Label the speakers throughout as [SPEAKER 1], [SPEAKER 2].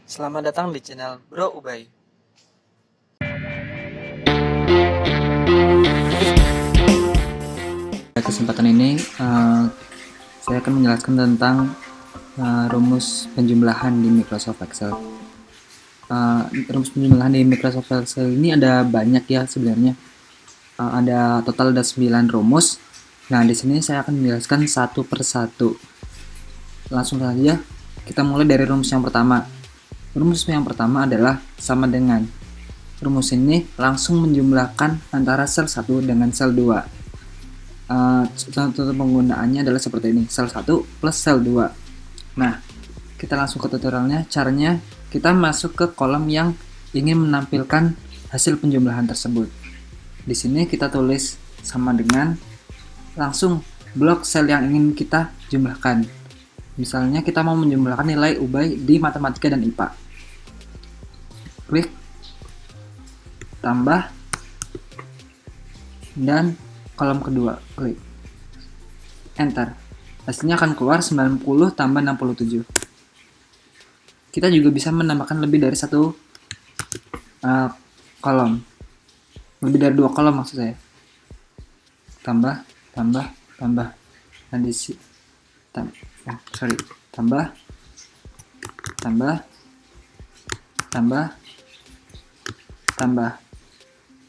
[SPEAKER 1] Selamat datang di channel Bro Ubay.
[SPEAKER 2] Pada kesempatan ini saya akan menjelaskan tentang rumus penjumlahan di Microsoft Excel. Rumus penjumlahan di Microsoft Excel ini ada banyak ya sebenarnya. Ada total 9 rumus. Nah, di sini saya akan menjelaskan satu persatu. Langsung saja kita mulai dari rumus yang pertama. Rumus yang pertama adalah sama dengan. Rumus ini langsung menjumlahkan antara sel 1 dengan sel 2. Contoh penggunaannya adalah seperti ini, sel 1 plus sel 2. Nah, kita langsung ke tutorialnya. Caranya kita masuk ke kolom yang ingin menampilkan hasil penjumlahan tersebut. Di sini kita tulis sama dengan, langsung blok sel yang ingin kita jumlahkan. Misalnya kita mau menjumlahkan nilai Ubay di matematika dan IPA. Klik tambah dan kolom kedua, klik enter. Hasilnya akan keluar 90 tambah 67. Kita juga bisa menambahkan lebih dari satu kolom, lebih dari 2 kolom maksud saya. Tambah tambah tambah dan tambah tambah tambah tambah.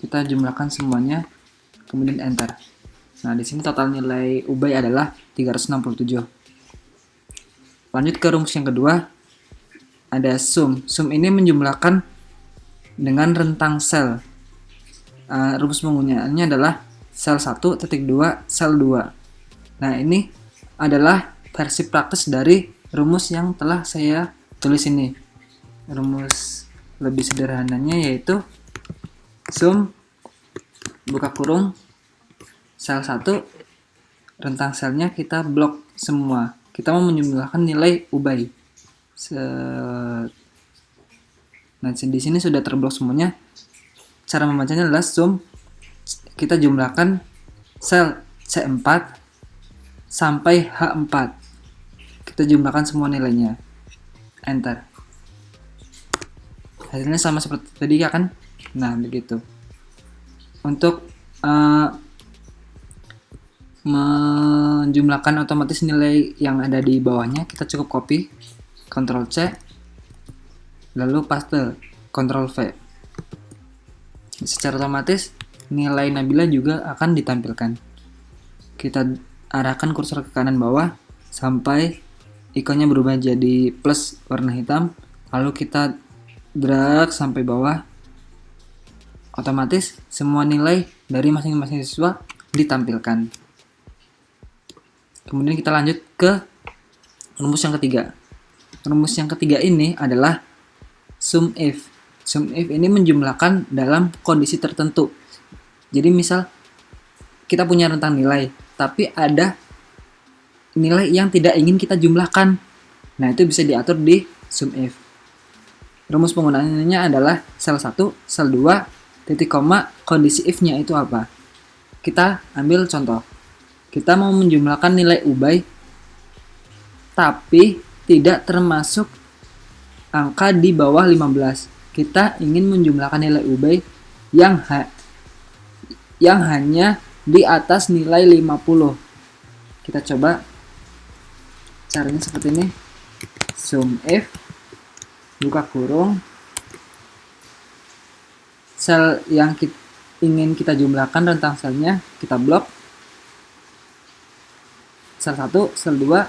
[SPEAKER 2] Kita jumlahkan semuanya, kemudian enter. Nah, di sini total nilai Ubay adalah 367. Lanjut ke rumus yang kedua, ada sum. Sum ini menjumlahkan dengan rentang sel. Rumus penggunaannya adalah sel 1.2 sel 2. Nah, ini adalah versi praktis dari rumus yang telah saya tulis ini. Rumus lebih sederhananya yaitu sum buka kurung sel 1, rentang selnya kita blok semua. Kita mau menjumlahkan nilai Ubay. Nah, di sini sudah terblok semuanya. Cara membacanya adalah sum, kita jumlahkan sel C4 sampai H4. Kita jumlahkan semua nilainya. Enter. Hasilnya sama seperti tadi ya kan? Nah, begitu. Untuk menjumlahkan otomatis nilai yang ada di bawahnya, kita cukup copy, Ctrl C, lalu paste, Ctrl V. Secara otomatis nilai Nabila juga akan ditampilkan. Kita arahkan kursor ke kanan bawah sampai ikonnya berubah jadi plus warna hitam, lalu kita drag sampai bawah. Otomatis semua nilai dari masing-masing siswa ditampilkan. Kemudian kita lanjut ke rumus yang ketiga. Rumus yang ketiga ini adalah sum if. Sum if ini menjumlahkan dalam kondisi tertentu. Jadi misal kita punya rentang nilai, tapi ada nilai yang tidak ingin kita jumlahkan. Nah, itu bisa diatur di sum if. Rumus penggunaannya adalah sel 1, sel 2, titik koma, kondisi if-nya itu apa? Kita ambil contoh. Kita mau menjumlahkan nilai Ubay, tapi tidak termasuk angka di bawah 15. Kita ingin menjumlahkan nilai Ubay yang hanya di atas nilai 50. Kita coba caranya seperti ini. Sum if buka kurung sel yang ingin kita jumlahkan, rentang selnya kita blok, sel 1, sel 2,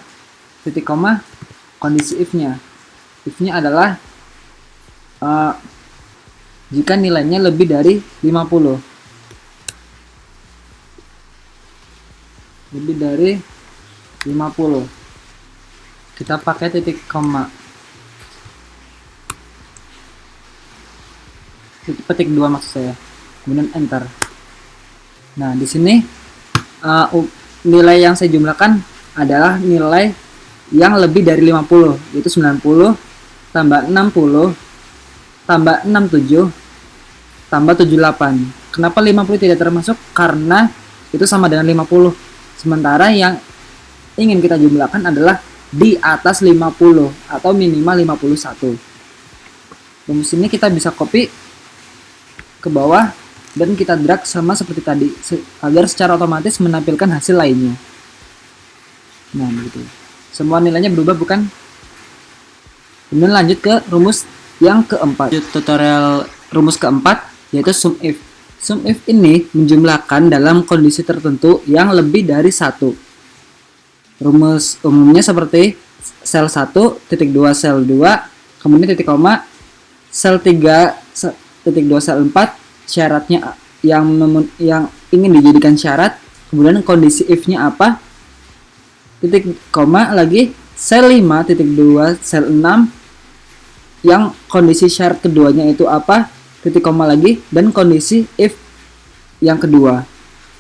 [SPEAKER 2] titik koma, kondisi if-nya. If-nya adalah jika nilainya lebih dari 50. Lebih dari 50. Kita pakai titik koma. Petik 2 maksud saya. Kemudian enter. Nah, di sini nilai yang saya jumlahkan adalah nilai yang lebih dari 50, yaitu 90 tambah 60 tambah 67 tambah 78. Kenapa 50 tidak termasuk? Karena itu sama dengan 50. Sementara yang ingin kita jumlahkan adalah di atas 50 atau minimal 51. Rumus ini kita bisa copy ke bawah dan kita drag sama seperti tadi agar secara otomatis menampilkan hasil lainnya. Nah, begitu. Semua nilainya berubah, bukan? Kemudian lanjut ke rumus yang keempat. Tutorial rumus keempat yaitu sum if. Sum if ini menjumlahkan dalam kondisi tertentu yang lebih dari satu. Rumus umumnya seperti sel 1, titik 2 sel 2, kemudian titik koma, sel 3, titik 2 sel 4, syaratnya yang ingin dijadikan syarat, kemudian kondisi if-nya apa, titik koma lagi, sel 5, titik 2 sel 6, yang kondisi syarat keduanya itu apa, titik koma lagi, dan kondisi if yang kedua.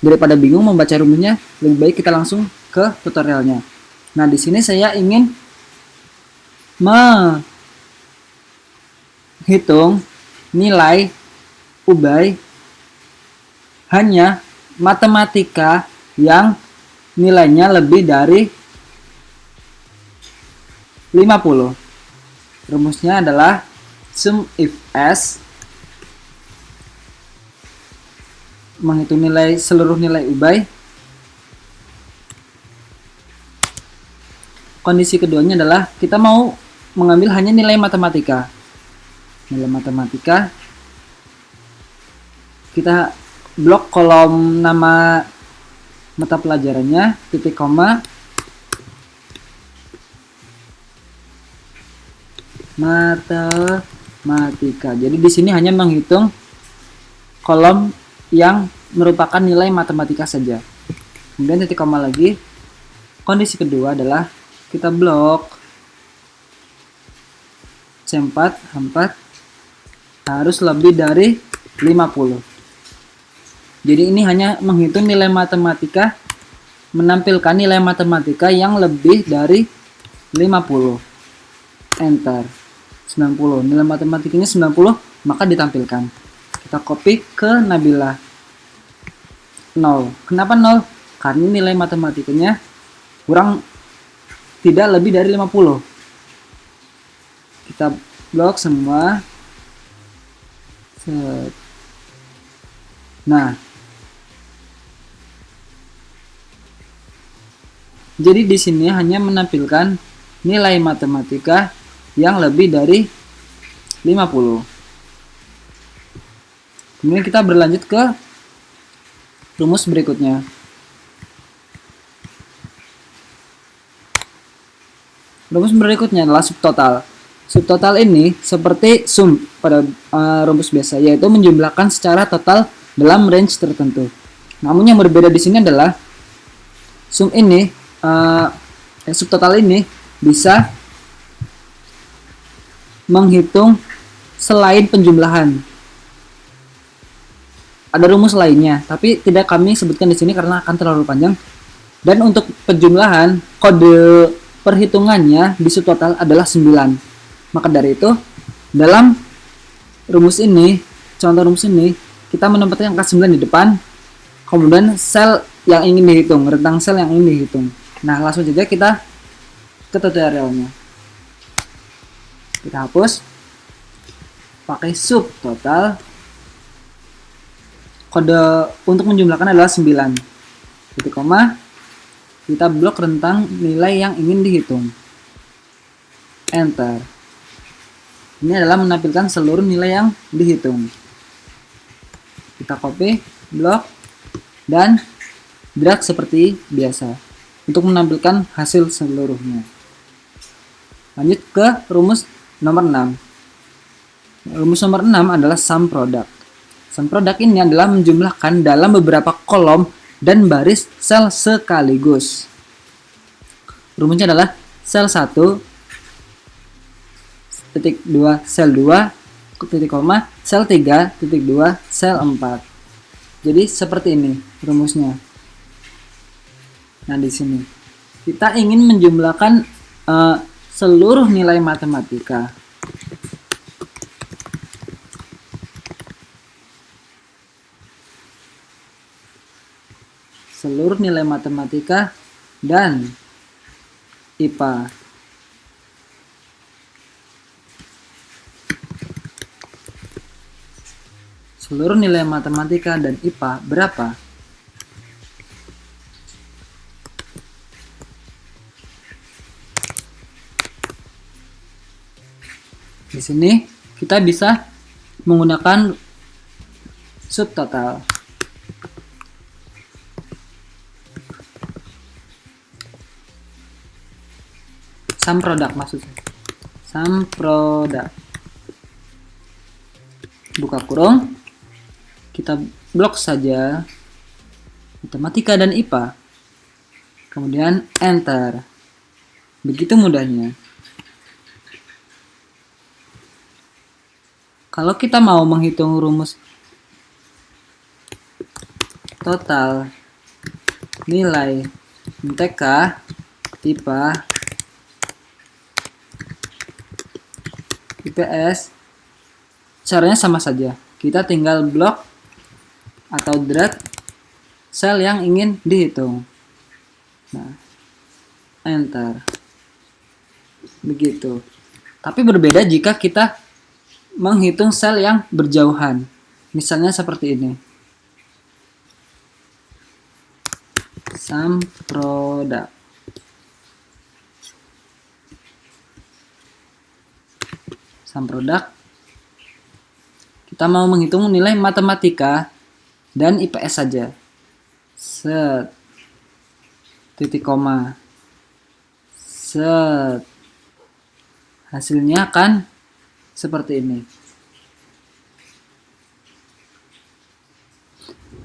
[SPEAKER 2] Daripada bingung membaca rumusnya, lebih baik kita langsung ke tutorialnya. Nah, di sini saya ingin menghitung nilai Ubay hanya matematika yang nilainya lebih dari 50. Rumusnya adalah sum if s, menghitung seluruh nilai Ubay. Kondisi keduanya adalah kita mau mengambil hanya nilai matematika. Nilai matematika, kita blok kolom nama mata pelajarannya, titik koma, matematika. Jadi di sini hanya menghitung kolom yang merupakan nilai matematika saja. Kemudian titik koma lagi. Kondisi kedua adalah kita blok C4 harus lebih dari 50. Jadi ini hanya menghitung nilai matematika, menampilkan nilai matematika yang lebih dari 50. Enter. 90. Nilai matematikanya 90, maka ditampilkan. Kita copy ke Nabila. 0. Kenapa 0? Karena nilai matematikanya tidak lebih dari 50. Kita blok semua. Nah, jadi di sini hanya menampilkan nilai matematika yang lebih dari 50. Kemudian kita berlanjut ke rumus berikutnya. Rumus berikutnya adalah subtotal. Subtotal ini seperti sum pada rumus biasa, yaitu menjumlahkan secara total dalam range tertentu. Namun yang berbeda di sini adalah sum ini, subtotal ini bisa menghitung selain penjumlahan. Ada rumus lainnya, tapi tidak kami sebutkan di sini karena akan terlalu panjang. Dan untuk penjumlahan, kode perhitungannya di subtotal adalah 9. Maka dari itu, dalam rumus ini, contoh rumus ini, kita menempatkan angka 9 di depan, kemudian sel yang ingin dihitung, rentang sel yang ingin dihitung. Nah, langsung saja kita ke tutorialnya. Kita hapus, pakai subtotal. Kode untuk menjumlahkan adalah 9. Titik koma, kita blok rentang nilai yang ingin dihitung. Enter. Ini adalah menampilkan seluruh nilai yang dihitung. Kita copy, blok, dan drag seperti biasa untuk menampilkan hasil seluruhnya. Lanjut ke rumus nomor 6. Rumus nomor 6 adalah sum product. Sum product ini adalah menjumlahkan dalam beberapa kolom dan baris sel sekaligus. Rumusnya adalah sel 1, titik 2 sel 2, titik koma, sel 3, titik 2 sel 4. Jadi seperti ini rumusnya. Nah, di sini kita ingin menjumlahkan seluruh nilai matematika. Seluruh nilai matematika dan IPA. seluruh nilai matematika dan IPA berapa? Di sini kita bisa menggunakan subtotal. Sum product maksudnya. Sum product. Buka kurung. Kita blok saja matematika dan IPA. Kemudian enter. Begitu mudahnya. Kalau kita mau menghitung rumus total nilai MTK, IPA, IPS, caranya sama saja. Kita tinggal blok atau drag sel yang ingin dihitung. Nah, enter. Begitu. Tapi berbeda jika kita menghitung sel yang berjauhan. Misalnya seperti ini. Sum product. Sum product. Kita mau menghitung nilai matematika dan IPS saja. Set. Titik koma. Set. Hasilnya akan seperti ini.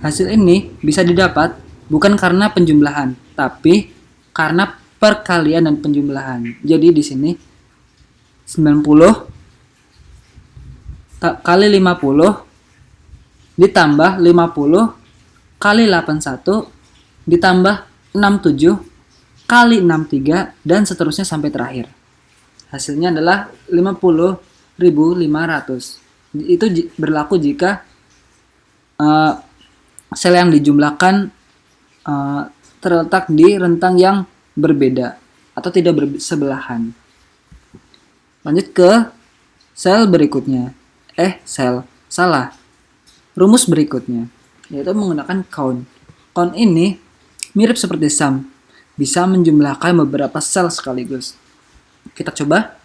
[SPEAKER 2] Hasil ini bisa didapat bukan karena penjumlahan, tapi karena perkalian dan penjumlahan. Jadi di sini 90 kali 50 ditambah 50 kali 81 ditambah 67 kali 63 dan seterusnya sampai terakhir. Hasilnya adalah 50.500. Itu berlaku jika sel yang dijumlahkan terletak di rentang yang berbeda atau tidak bersebelahan. Lanjut ke sel berikutnya. Rumus berikutnya, yaitu menggunakan count. Count ini mirip seperti sum, bisa menjumlahkan beberapa sel sekaligus. Kita coba.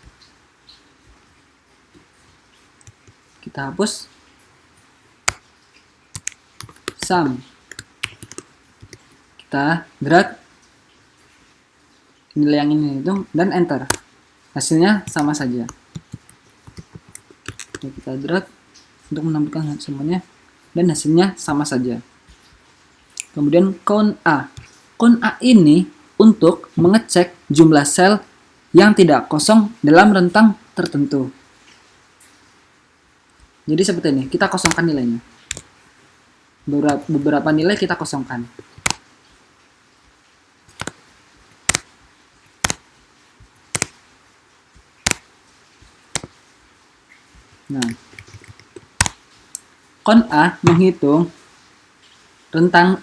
[SPEAKER 2] Kita hapus sum. Kita drag nilai yang ini hitung dan enter. Hasilnya sama saja. Kita drag untuk menampilkan semuanya dan hasilnya sama saja. Kemudian count A. Count A ini untuk mengecek jumlah sel yang tidak kosong dalam rentang tertentu. Jadi seperti ini, kita kosongkan nilainya. Beberapa nilai kita kosongkan. Nah, count A menghitung rentang,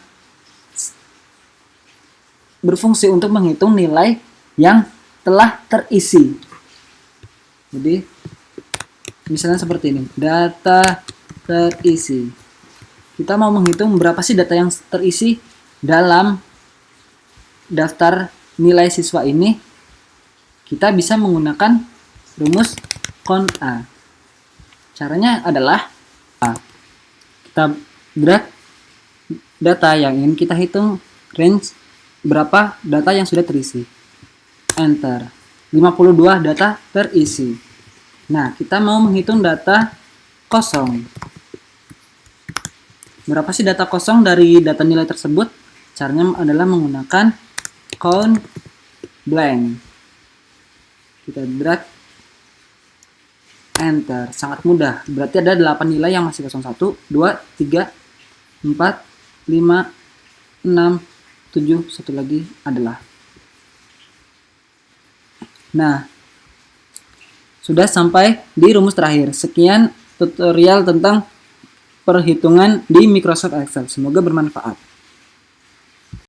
[SPEAKER 2] berfungsi untuk menghitung nilai yang telah terisi. Jadi misalnya seperti ini, data terisi. Kita mau menghitung berapa sih data yang terisi dalam daftar nilai siswa ini. Kita bisa menggunakan rumus count A. Caranya adalah kita drag data yang ingin kita hitung, range berapa data yang sudah terisi. Enter. 52 data terisi. Nah, kita mau menghitung data kosong. Berapa sih data kosong dari data nilai tersebut? Caranya adalah menggunakan count blank. Kita drag, enter. Sangat mudah. Berarti ada 8 nilai yang masih kosong. 1, 2, 3, 4, 5, 6, 7, satu lagi adalah. Nah, sudah sampai di rumus terakhir. Sekian tutorial tentang perhitungan di Microsoft Excel. Semoga bermanfaat.